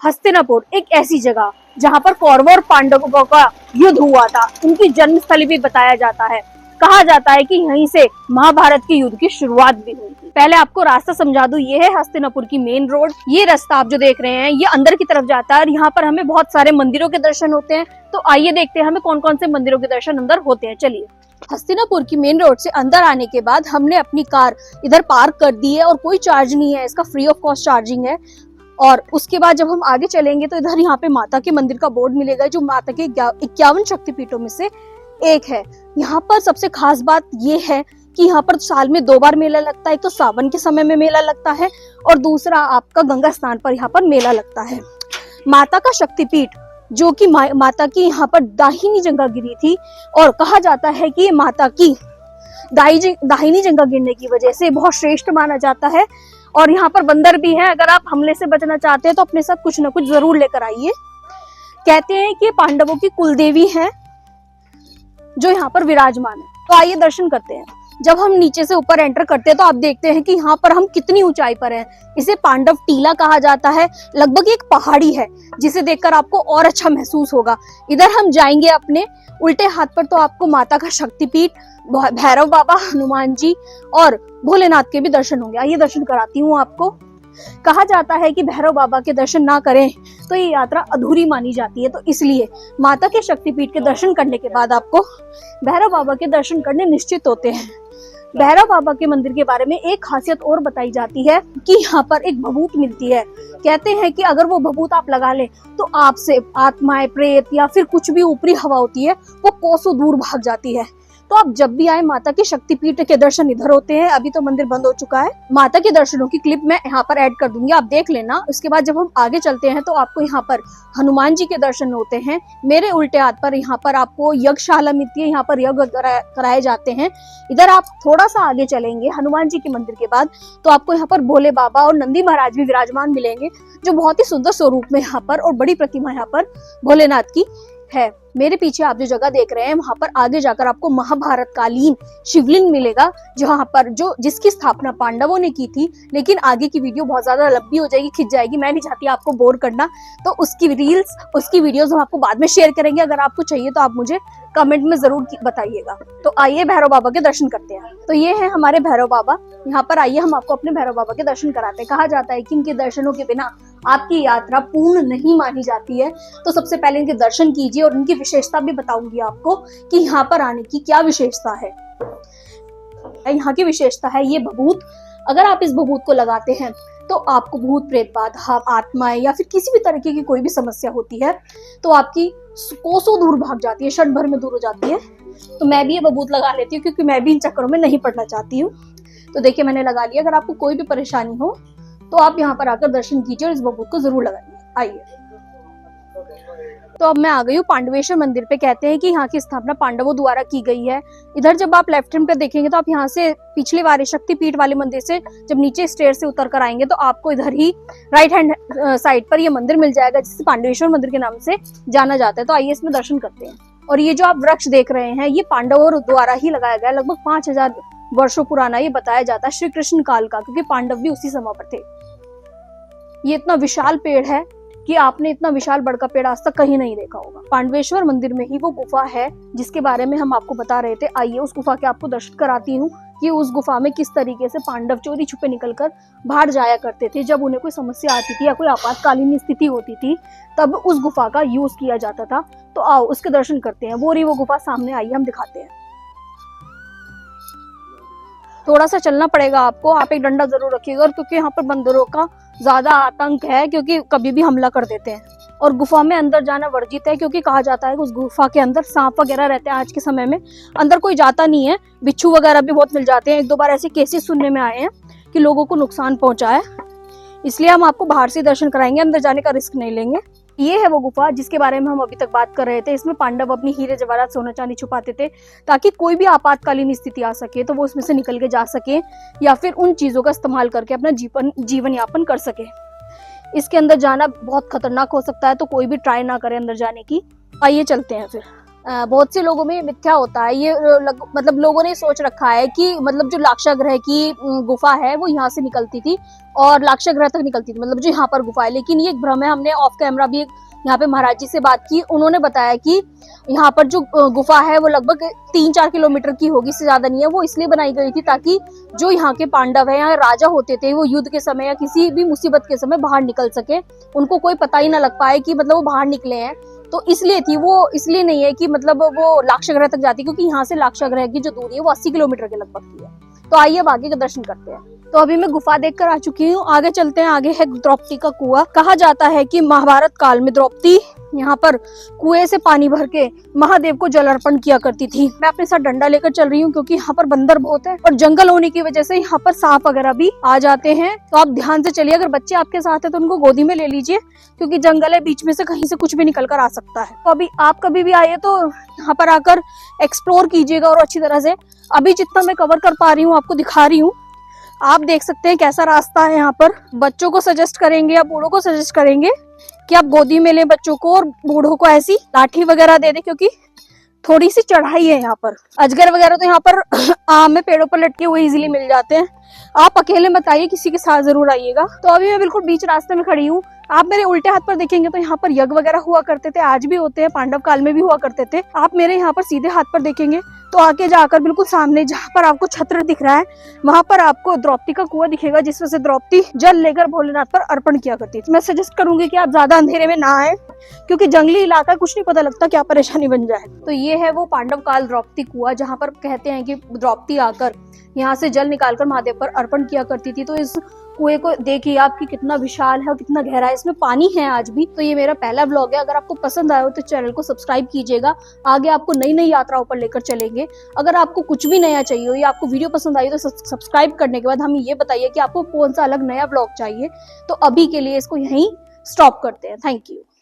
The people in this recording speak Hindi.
हस्तिनापुर एक ऐसी जगह जहाँ पर कौरवों और पांडवों का युद्ध हुआ था, उनकी जन्मस्थली भी बताया जाता है। कहा जाता है कि यहीं से महाभारत के युद्ध की शुरुआत भी हुई थी। पहले आपको रास्ता समझा दूं, ये है हस्तिनापुर की मेन रोड। ये रास्ता आप जो देख रहे हैं ये अंदर की तरफ जाता है और यहाँ पर हमें बहुत सारे मंदिरों के दर्शन होते हैं। तो आइए देखते हैं हमें कौन कौन से मंदिरों के दर्शन अंदर होते हैं। चलिए, हस्तिनापुर की मेन रोड से अंदर आने के बाद हमने अपनी कार इधर पार्क कर दी है और कोई चार्ज नहीं है, इसका फ्री ऑफ कॉस्ट चार्जिंग है। और उसके बाद जब हम आगे चलेंगे तो इधर यहाँ पे माता के मंदिर का बोर्ड मिलेगा, जो माता के 51 शक्तिपीठों में से एक है। यहाँ पर सबसे खास बात ये है कि यहाँ पर साल में 2 बार मेला लगता है। एक तो सावन के समय में मेला लगता है और दूसरा आपका गंगा स्नान पर यहाँ पर मेला लगता है। माता का शक्तिपीठ जो कि माता की यहाँ पर दाहिनी जंघा गिरी थी और कहा जाता है कि माता की दाहिनी जंघा गिरने की वजह से बहुत श्रेष्ठ माना जाता है। और यहाँ पर बंदर भी है, अगर आप हमले से बचना चाहते हैं तो अपने साथ कुछ न कुछ जरूर लेकर आइए। कहते हैं कि पांडवों की कुलदेवी है जो यहाँ पर विराजमान है। तो आइए दर्शन करते हैं। जब हम नीचे से ऊपर एंटर करते हैं तो आप देखते हैं कि यहाँ पर हम कितनी ऊंचाई पर हैं। इसे पांडव टीला कहा जाता है, लगभग एक पहाड़ी है जिसे देखकर आपको और अच्छा महसूस होगा। इधर हम जाएंगे अपने उल्टे हाथ पर तो आपको माता का शक्तिपीठ, भैरव बाबा, हनुमान जी और भोलेनाथ के भी दर्शन होंगे। आइए दर्शन कराती हूँ आपको। कहा जाता है कि भैरव बाबा के दर्शन ना करें तो ये यात्रा अधूरी मानी जाती है, तो इसलिए माता के शक्तिपीठ के दर्शन करने के बाद आपको भैरव बाबा के दर्शन करने निश्चित होते हैं। भैरव बाबा के मंदिर के बारे में एक खासियत और बताई जाती है कि यहाँ पर एक भभूत मिलती है। कहते हैं कि अगर वो भभूत आप लगा ले तो आपसे आत्माएं, प्रेत या फिर कुछ भी ऊपरी हवा होती है वो कोसों दूर भाग जाती है। तो आप जब भी आए, माता के शक्तिपीठ के दर्शन इधर होते हैं। अभी तो मंदिर बंद हो चुका है। माता के दर्शनों की क्लिप मैं यहाँ पर ऐड कर दूंगी, आप देख लेना। उसके बाद जब हम आगे चलते हैं तो आपको यहाँ पर हनुमान जी के दर्शन होते हैं। मेरे उल्टे हाथ पर यहाँ पर आपको यज्ञशाला मिलती है, यहाँ पर यज्ञ कराए जाते हैं। इधर आप थोड़ा सा आगे चलेंगे हनुमान जी के मंदिर के बाद तो आपको यहाँ पर भोले बाबा और नंदी महाराज भी विराजमान मिलेंगे, जो बहुत ही सुंदर स्वरूप में यहाँ पर और बड़ी प्रतिमा यहाँ पर भोलेनाथ की है। मेरे पीछे आप जो जगह देख रहे हैं वहां पर आगे जाकर आपको महाभारत कालीन शिवलिंग मिलेगा, जहां पर जिसकी स्थापना पांडवों ने की थी। लेकिन आगे की वीडियो बहुत ज्यादा लंबी हो जाएगी, खिंच जाएगी, मैं नहीं चाहती आपको बोर करना। तो उसकी रील्स, उसकी वीडियोस हम आपको बाद में शेयर करेंगे। अगर आपको चाहिए तो आप मुझे कमेंट में जरूर बताइएगा। तो आइए भैरव बाबा के दर्शन करते हैं। तो ये है हमारे भैरव बाबा। यहाँ पर आइए हम आपको अपने भैरव बाबा के दर्शन कराते हैं। कहा जाता है कि इनके दर्शनों के बिना आपकी यात्रा पूर्ण नहीं मानी जाती है। तो सबसे पहले इनके दर्शन कीजिए और इनकी विशेषता भी बताऊंगी आपको कि यहाँ पर आने की क्या विशेषता है। यहाँ की विशेषता है ये भभूत। अगर आप इस भभूत को लगाते हैं तो आपको भूत प्रेत बाधा, आत्माएं या फिर किसी भी तरीके की कोई भी समस्या होती है तो आपकी कोसों दूर भाग जाती है, क्षण भर में दूर हो जाती है। तो मैं भी ये भभूत लगा लेती हूँ क्योंकि मैं भी इन चक्करों में नहीं पड़ना चाहती हूँ। तो देखिए मैंने लगा लिया। अगर आपको कोई भी परेशानी हो तो आप यहाँ पर आकर दर्शन कीजिए और इस भभूत को जरूर लगाइए। आइए, तो अब मैं आ गई हूँ पांडवेश्वर मंदिर पे। कहते हैं कि यहाँ की स्थापना पांडवों द्वारा की गई है। इधर जब आप लेफ्ट हैंड पे देखेंगे तो आप यहाँ से पिछले वाले शक्तिपीठ वाले मंदिर से जब नीचे स्टेयर से उतर कर आएंगे तो आपको इधर ही राइट हैंड साइड पर ये मंदिर मिल जाएगा, जिसे पांडवेश्वर मंदिर के नाम से जाना जाता है। तो आइए इसमें दर्शन करते हैं। और ये जो आप वृक्ष देख रहे हैं ये पांडवों द्वारा ही लगाया गया, लगभग 5000 वर्षों पुराना ये बताया जाता है, श्री कृष्ण काल का, क्योंकि पांडव भी उसी समय पर थे। ये इतना विशाल पेड़ है कि आपने इतना विशाल बड़ का पेड़ आज तक कहीं नहीं देखा होगा। पांडवेश्वर मंदिर में ही वो गुफा है जिसके बारे में हम आपको बता रहे थे। आइए उस गुफा के आपको दर्शन कराती हूँ कि उस गुफा में किस तरीके से पांडव चोरी छुपे निकलकर बाहर जाया करते थे। जब उन्हें कोई समस्या आती थी या कोई आपातकालीन स्थिति होती थी तब उस गुफा का यूज किया जाता था। तो आओ उसके दर्शन करते हैं। वो गुफा सामने, आइए हम दिखाते हैं। थोड़ा सा चलना पड़ेगा आपको, आप एक डंडा जरूर रखिएगा क्योंकि यहाँ पर बंदरों का ज्यादा आतंक है, क्योंकि कभी भी हमला कर देते हैं। और गुफा में अंदर जाना वर्जित है क्योंकि कहा जाता है कि उस गुफा के अंदर सांप वगैरह रहते हैं। आज के समय में अंदर कोई जाता नहीं है, बिच्छू वगैरह भी बहुत मिल जाते हैं। 1-2 बार ऐसे केसेस सुनने में आए हैं कि लोगों को नुकसान पहुंचा है, इसलिए हम आपको बाहर से दर्शन कराएंगे, अंदर जाने का रिस्क नहीं लेंगे। ये है वो गुफा जिसके बारे में हम अभी तक बात कर रहे थे। इसमें पांडव अपनी हीरे जवाहरात, सोना चांदी छुपाते थे ताकि कोई भी आपातकालीन स्थिति आ सके तो वो उसमें से निकल के जा सके या फिर उन चीजों का इस्तेमाल करके अपना जीवन यापन कर सके। इसके अंदर जाना बहुत खतरनाक हो सकता है, तो कोई भी ट्राई ना करे अंदर जाने की। आइए चलते हैं फिर। बहुत से लोगों में मिथ्या होता है ये, मतलब लोगों ने सोच रखा है कि मतलब जो लाक्षागृह की गुफा है वो यहाँ से निकलती थी और लाक्षागृह तक निकलती थी, मतलब जो यहाँ पर गुफा है, लेकिन ये एक भ्रम है। हमने ऑफ कैमरा भी यहाँ पे महाराज जी से बात की, उन्होंने बताया कि यहाँ पर जो गुफा है वो लगभग 3-4 किलोमीटर की होगी, इससे ज्यादा नहीं है। वो इसलिए बनाई गई थी ताकि जो यहाँ के पांडव है, यहाँ राजा होते थे, वो युद्ध के समय या किसी भी मुसीबत के समय बाहर निकल सके, उनको कोई पता ही ना लग पाए कि मतलब वो बाहर निकले हैं। तो इसलिए थी वो, इसलिए नहीं है कि मतलब वो लाक्षागृह तक जाती, क्योंकि यहाँ से लाक्षागृह की जो दूरी है वो 80 किलोमीटर के लगभग की है। तो आइए अब आगे का दर्शन करते हैं। तो अभी मैं गुफा देखकर आ चुकी हूँ, आगे चलते हैं। आगे है द्रौपदी का कुआं। कहा जाता है कि महाभारत काल में द्रौपदी यहाँ पर कुएं से पानी भर के महादेव को जल अर्पण किया करती थी। मैं अपने साथ डंडा लेकर चल रही हूँ क्योंकि यहाँ पर बंदर बहुत है और जंगल होने की वजह से यहाँ पर सांप वगैरह भी आ जाते हैं। तो आप ध्यान से चलिए, अगर बच्चे आपके साथ है तो उनको गोदी में ले लीजिए, क्योंकि जंगल है, बीच में से कहीं से कुछ भी निकल कर आ सकता है। तो अभी आप कभी भी आइए तो यहाँ पर आकर एक्सप्लोर कीजिएगा और अच्छी तरह से। अभी जितना मैं कवर कर पा रही हूँ आपको दिखा रही हूँ। आप देख सकते हैं कैसा रास्ता है यहाँ पर। बच्चों को सजेस्ट करेंगे या बूढ़ों को सजेस्ट करेंगे कि आप गोदी में लें बच्चों को और बूढ़ों को ऐसी लाठी वगैरह दे दें, क्योंकि थोड़ी सी चढ़ाई है यहाँ पर। अजगर वगैरह तो यहाँ पर आम में पेड़ों पर लटके हुए इजीली मिल जाते हैं। आप अकेले मत आइए, किसी के साथ जरूर आइएगा। तो अभी मैं बिल्कुल बीच रास्ते में खड़ी हूँ। आप मेरे उल्टे हाथ पर देखेंगे तो यहाँ पर यज्ञ वगैरह हुआ करते थे, आज भी होते हैं, पांडव काल में भी हुआ करते थे। आप मेरे यहाँ पर सीधे हाथ पर देखेंगे तो आगे जाकर बिल्कुल सामने जहाँ पर आपको छत्र दिख रहा है, वहां पर आपको द्रौपदी का कुआं दिखेगा, जिसमें से द्रौपदी जल लेकर भोलेनाथ पर अर्पण किया करती थी। मैं सजेस्ट करूंगी कि आप ज्यादा अंधेरे में ना आए, क्योंकि जंगली इलाका, कुछ नहीं पता लगता क्या परेशानी बन जाए। तो ये है वो पांडव काल द्रौपदी कुआं, जहाँ पर कहते हैं कि द्रौपदी आकर यहाँ से जल निकालकर महादेव पर अर्पण किया करती थी। तो इस कुएं को देखिए आप कि कितना विशाल है और कितना गहरा है, इसमें पानी है आज भी। तो ये मेरा पहला व्लॉग है। अगर आपको पसंद आया हो तो चैनल को सब्सक्राइब कीजिएगा, आगे आपको नई नई यात्राओं पर लेकर चलेंगे। अगर आपको कुछ भी नया चाहिए हो या आपको वीडियो पसंद आई तो सब्सक्राइब करने के बाद हमें ये बताइए कि आपको कौन सा अलग नया व्लॉग चाहिए। तो अभी के लिए इसको यहीं स्टॉप करते हैं। Thank you.